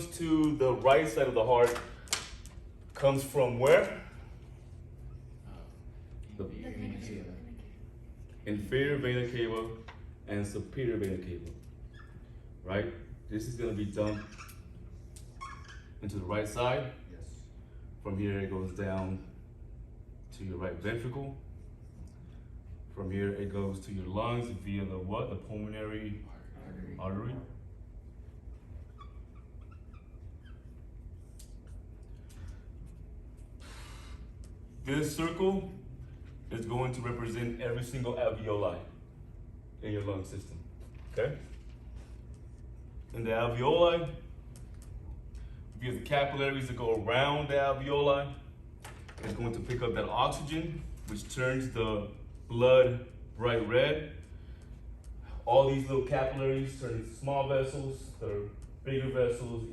comes to the right side of the heart comes from where? The inferior vena cava and superior vena cava, right? This is gonna be dumped into the right side. Yes. From here it goes down to your right ventricle. From here it goes to your lungs via the what? The pulmonary artery. This circle is going to represent every single alveoli in your lung system, okay? In the alveoli, we have the capillaries that go around the alveoli. It's going to pick up that oxygen, which turns the blood bright red. All these little capillaries turn into small vessels, that are bigger vessels,